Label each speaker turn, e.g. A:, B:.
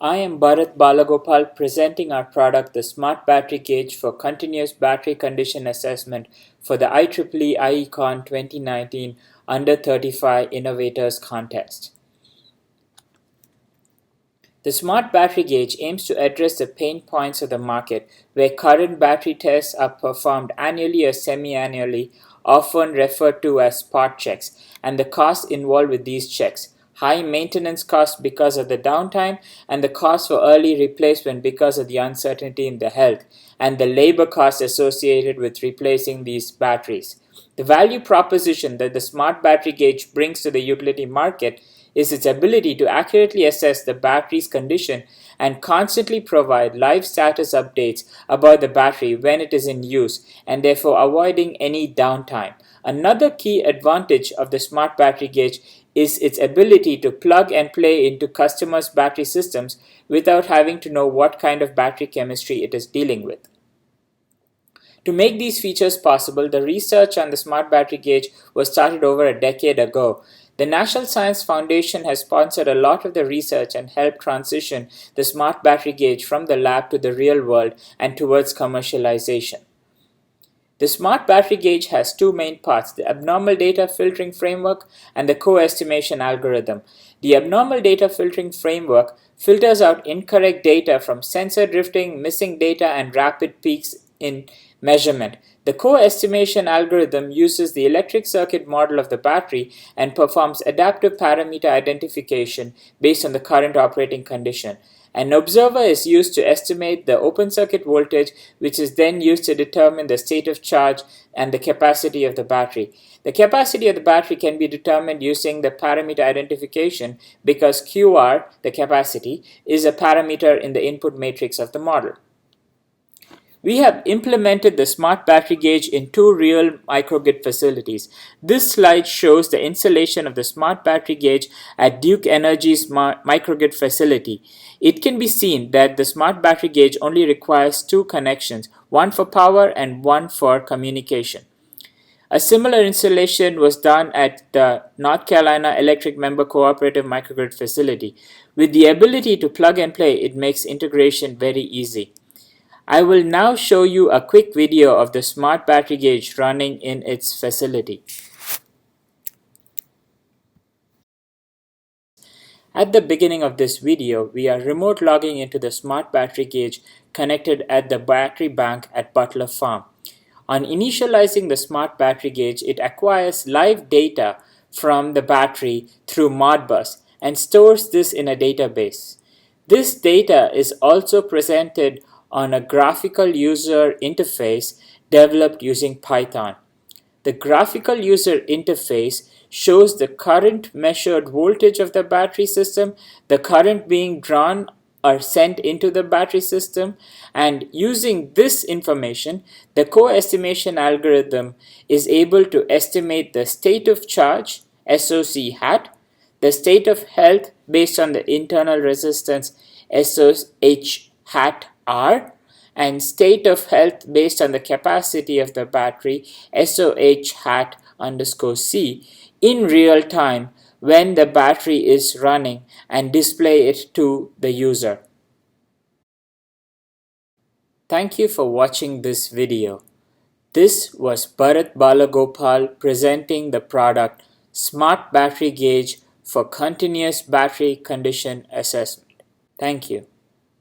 A: I am Bharat Balagopal presenting our product, the Smart Battery Gauge for Continuous Battery Condition Assessment for the IEEE IECON 2019 Under 35 Innovators Contest. The Smart Battery Gauge aims to address the pain points of the market where current battery tests are performed annually or semi-annually, often referred to as spot checks, and the costs involved with these checks. High maintenance costs because of the downtime, and the cost for early replacement because of the uncertainty in the health, and the labor costs associated with replacing these batteries. The value proposition that the Smart Battery Gauge brings to the utility market is its ability to accurately assess the battery's condition and constantly provide live status updates about the battery when it is in use, and therefore avoiding any downtime. Another key advantage of the Smart Battery Gauge is its ability to plug and play into customers' battery systems without having to know what kind of battery chemistry it is dealing with. To make these features possible, the research on the Smart Battery Gauge was started over a decade ago. The National Science Foundation has sponsored a lot of the research and helped transition the Smart Battery Gauge from the lab to the real world and towards commercialization. The Smart Battery Gauge has two main parts, the abnormal data filtering framework and the co-estimation algorithm. The abnormal data filtering framework filters out incorrect data from sensor drifting, missing data, and rapid peaks in measurement. The co-estimation algorithm uses the electric circuit model of the battery and performs adaptive parameter identification based on the current operating condition. An observer is used to estimate the open circuit voltage, which is then used to determine the state of charge and the capacity of the battery. The capacity of the battery can be determined using the parameter identification because QR, the capacity, is a parameter in the input matrix of the model. We have implemented the Smart Battery Gauge in two real microgrid facilities. This slide shows the installation of the Smart Battery Gauge at Duke Energy's microgrid facility. It can be seen that the Smart Battery Gauge only requires two connections, one for power and one for communication. A similar installation was done at the North Carolina Electric Member Cooperative Microgrid facility. With the ability to plug and play, it makes integration very easy. I will now show you a quick video of the Smart Battery Gauge running in its facility. At the beginning of this video, we are remote logging into the Smart Battery Gauge connected at the battery bank at Butler Farm. On initializing the Smart Battery Gauge, it acquires live data from the battery through Modbus and stores this in a database. This data is also presented on a graphical user interface developed using Python. The graphical user interface shows the current measured voltage of the battery system, the current being drawn or sent into the battery system, and using this information, the co-estimation algorithm is able to estimate the state of charge, SOC hat, the state of health based on the internal resistance, SOH hat R, and state of health based on the capacity of the battery, SOH hat underscore C, in real time when the battery is running, and display it to the user. Thank you for watching this video. This was Bharat Balagopal presenting the product Smart Battery Gauge for Continuous Battery Condition Assessment. Thank you.